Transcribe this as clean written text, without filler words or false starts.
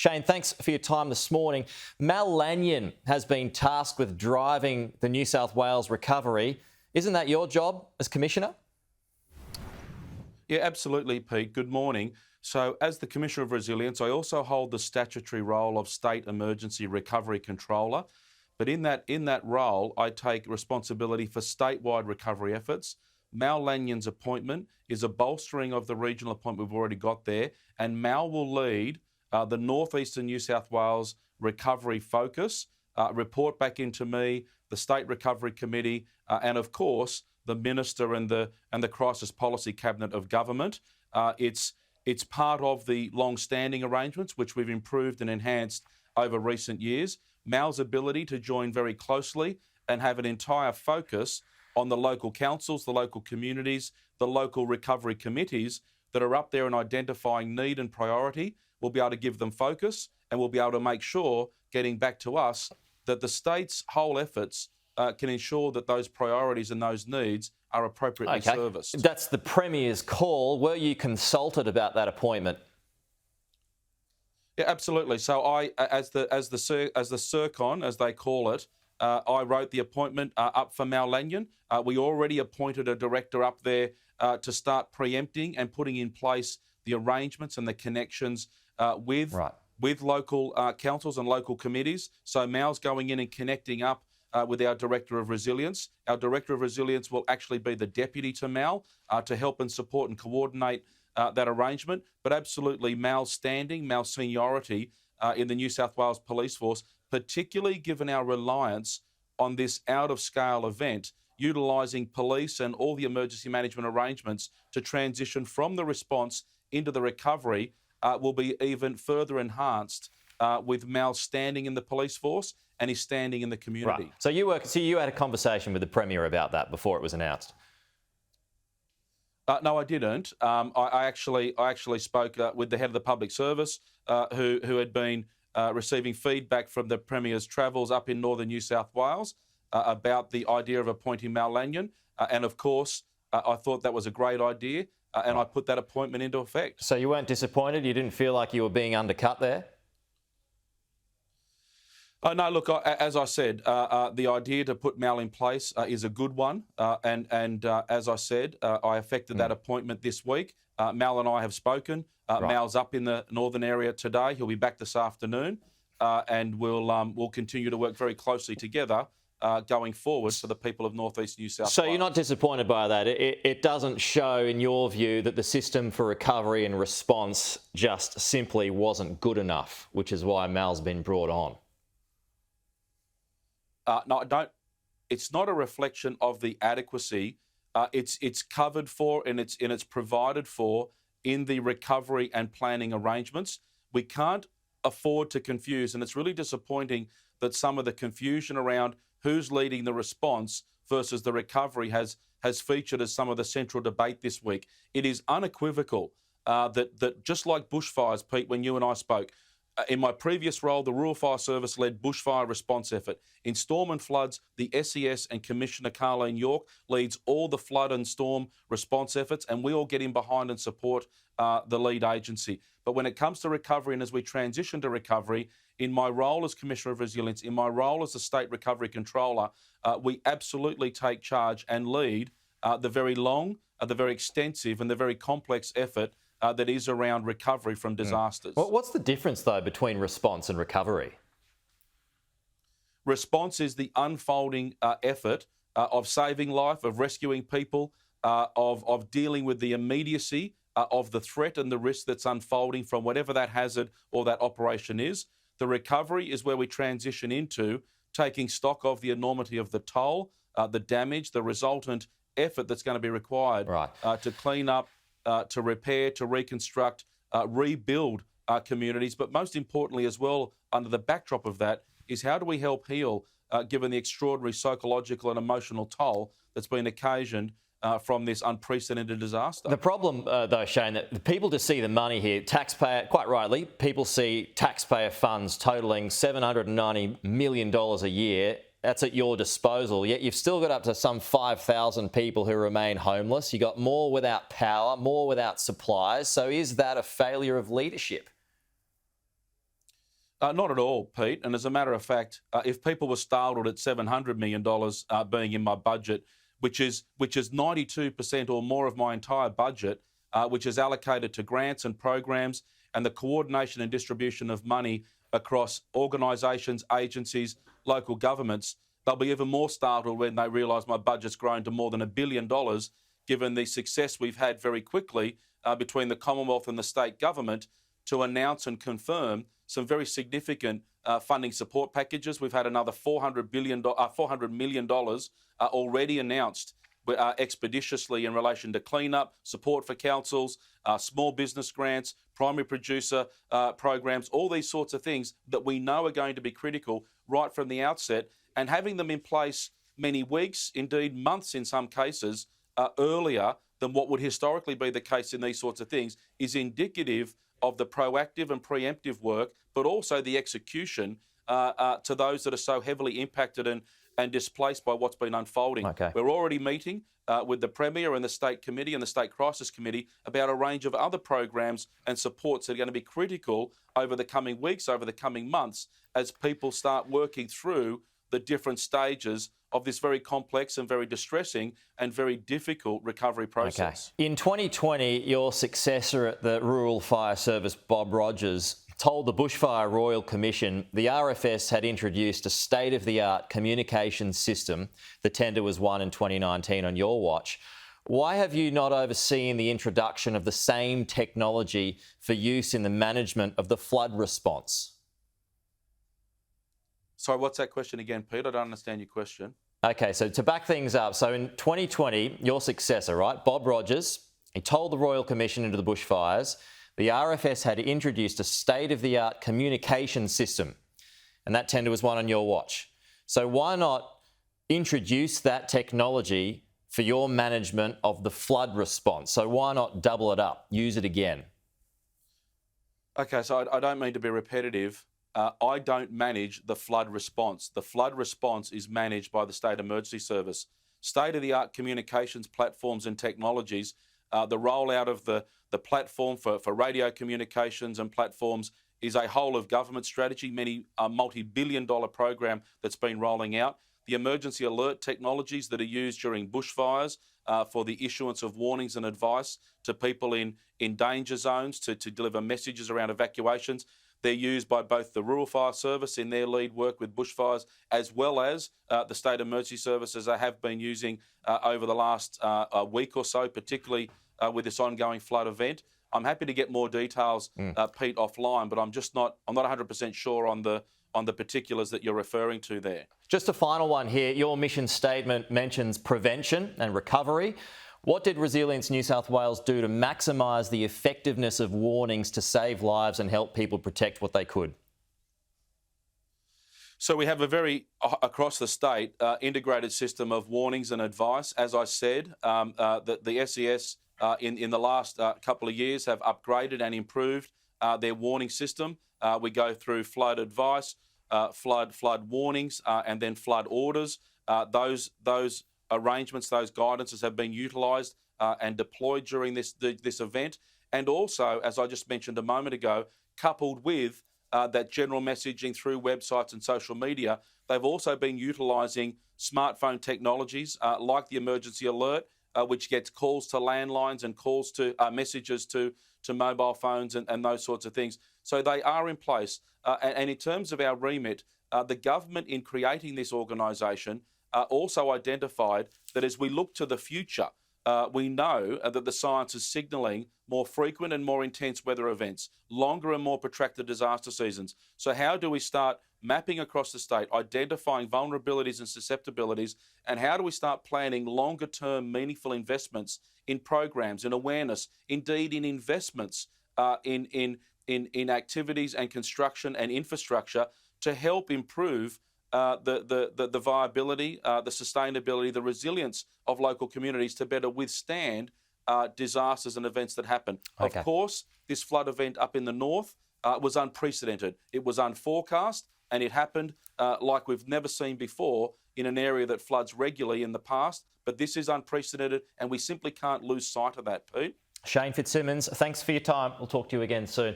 Shane, thanks for your time this morning. Mal Lanyon has been tasked with driving the New South Wales recovery. Isn't that your job as Commissioner? Yeah, absolutely, Pete. Good morning. So as the Commissioner of Resilience, I also hold the statutory role of State Emergency Recovery Controller. But in that role, I take responsibility for statewide recovery efforts. Mal Lanyon's appointment is a bolstering of the regional appointment we've already got there, and Mal will lead the Northeastern New South Wales recovery focus, report back into me, the State Recovery Committee, and of course the Minister and the Crisis Policy Cabinet of Government. It's part of the long-standing arrangements which we've improved and enhanced over recent years. Mal's ability to join very closely and have an entire focus on the local councils, the local communities, the local recovery committees that are up there and identifying need and priority. We'll be able to give them focus, and we'll be able to make sure, getting back to us, that the state's whole efforts can ensure that those priorities and those needs are appropriately serviced. That's the Premier's call. Were you consulted about that appointment? Yeah, absolutely. So I, as the CERCON, as they call it, I wrote the appointment up for Mal Lanyon. We already appointed a director up there to start preempting and putting in place the arrangements and the connections with local councils and local committees. So Mal's going in and connecting up with our Director of Resilience. Our Director of Resilience will actually be the deputy to Mal to help and support and coordinate that arrangement. But absolutely, Mal's standing, Mal's seniority in the New South Wales Police Force, particularly given our reliance on this out-of-scale event, utilising police and all the emergency management arrangements to transition from the response into the recovery, will be even further enhanced with Mal standing in the police force and his standing in the community. Right. So you had a conversation with the Premier about that before it was announced? No, I didn't. I actually spoke with the head of the public service, who had been receiving feedback from the Premier's travels up in northern New South Wales about the idea of appointing Mal Lanyon. And of course, I thought that was a great idea, and I put that appointment into effect. So you weren't disappointed? You didn't feel like you were being undercut there? No, look, as I said, the idea to put Mal in place is a good one. And as I said, I effected that appointment this week. Mal and I have spoken. Mal's up in the northern area today. He'll be back this afternoon. And we'll continue to work very closely together going forward for the people of Northeast New South Wales. So you're not disappointed by that? It doesn't show, in your view, that the system for recovery and response just simply wasn't good enough, which is why Mal's been brought on? No, I don't. It's not a reflection of the adequacy. It's covered for and it's provided for in the recovery and planning arrangements. We can't afford to confuse, and it's really disappointing that some of the confusion around who's leading the response versus the recovery has featured as some of the central debate this week. It is unequivocal that just like bushfires, Pete, when you and I spoke, in my previous role, the Rural Fire Service led bushfire response effort. In storm and floods, the SES and Commissioner Carleen York leads all the flood and storm response efforts, and we all get in behind and support the lead agency. But when it comes to recovery, and as we transition to recovery, in my role as Commissioner of Resilience, in my role as the State Recovery Controller, we absolutely take charge and lead the very long, the very extensive and the very complex effort that is around recovery from disasters. Well, what's the difference, though, between response and recovery? Response is the unfolding effort of saving life, of rescuing people, of dealing with the immediacy of the threat and the risk that's unfolding from whatever that hazard or that operation is. The recovery is where we transition into taking stock of the enormity of the toll, the damage, the resultant effort that's going to be required to clean up, to repair, to reconstruct, rebuild our communities. But most importantly as well, under the backdrop of that, is how do we help heal, given the extraordinary psychological and emotional toll that's been occasioned from this unprecedented disaster. The problem, though, Shane, that the people just see the money here. Taxpayer, quite rightly, people see taxpayer funds totalling $790 million a year. That's at your disposal, yet you've still got up to some 5,000 people who remain homeless. You've got more without power, more without supplies. So is that a failure of leadership? Not at all, Pete. And as a matter of fact, if people were startled at $700 million being in my budget, which is 92% or more of my entire budget, which is allocated to grants and programs and the coordination and distribution of money across organisations, agencies, local governments, they'll be even more startled when they realise my budget's grown to more than $1 billion, given the success we've had very quickly between the Commonwealth and the state government to announce and confirm some very significant funding support packages. We've had another $400 million already announced expeditiously in relation to clean-up, support for councils, small business grants, primary producer programs, all these sorts of things that we know are going to be critical right from the outset. And having them in place many weeks, indeed months in some cases, earlier than what would historically be the case in these sorts of things is indicative of the proactive and preemptive work, but also the execution to those that are so heavily impacted and displaced by what's been unfolding. Okay. We're already meeting with the Premier and the State Committee and the State Crisis Committee about a range of other programs and supports that are going to be critical over the coming weeks, over the coming months, as people start working through the different stages of this very complex and very distressing and very difficult recovery process. Okay. In 2020, your successor at the Rural Fire Service, Bob Rogers, told the Bushfire Royal Commission the RFS had introduced a state-of-the-art communications system. The tender was won in 2019 on your watch. Why have you not overseen the introduction of the same technology for use in the management of the flood response? Sorry, what's that question again, Pete? I don't understand your question. Okay, so to back things up, so in 2020, your successor, right, Bob Rogers, he told the Royal Commission into the bushfires the RFS had introduced a state-of-the-art communication system, and that tender was won on your watch. So why not introduce that technology for your management of the flood response? So why not double it up, use it again? Okay, so I don't mean to be repetitive. I don't manage the flood response. The flood response is managed by the State Emergency Service. State-of-the-art communications platforms and technologies, the rollout of the platform for radio communications and platforms is a whole-of-government strategy, a multi-billion-dollar program that's been rolling out. The emergency alert technologies that are used during bushfires for the issuance of warnings and advice to people in danger zones to deliver messages around evacuations. They're used by both the Rural Fire Service in their lead work with bushfires, as well as the State Emergency Services they have been using over the last week or so, particularly with this ongoing flood event. I'm happy to get more details, Pete, offline, but I'm not 100% sure on the particulars that you're referring to there. Just a final one here. Your mission statement mentions prevention and recovery. What did Resilience New South Wales do to maximise the effectiveness of warnings to save lives and help people protect what they could? So we have a very, across the state, integrated system of warnings and advice. As I said, the SES in the last couple of years have upgraded and improved their warning system. We go through flood advice, flood warnings, and then flood orders. Those arrangements, those guidances have been utilised and deployed during this event. And also, as I just mentioned a moment ago, coupled with that general messaging through websites and social media, they've also been utilising smartphone technologies like the emergency alert, which gets calls to landlines and calls to messages to mobile phones and those sorts of things. So they are in place. And in terms of our remit, the government in creating this organisation also identified that as we look to the future, we know that the science is signalling more frequent and more intense weather events, longer and more protracted disaster seasons. So how do we start mapping across the state, identifying vulnerabilities and susceptibilities, and how do we start planning longer-term meaningful investments in programs, in awareness, indeed in investments in activities and construction and infrastructure to help improve the viability, the sustainability, the resilience of local communities to better withstand disasters and events that happen. Okay. Of course, this flood event up in the north was unprecedented. It was unforecast, and it happened like we've never seen before in an area that floods regularly in the past. But this is unprecedented, and we simply can't lose sight of that, Pete. Shane Fitzsimmons, thanks for your time. We'll talk to you again soon.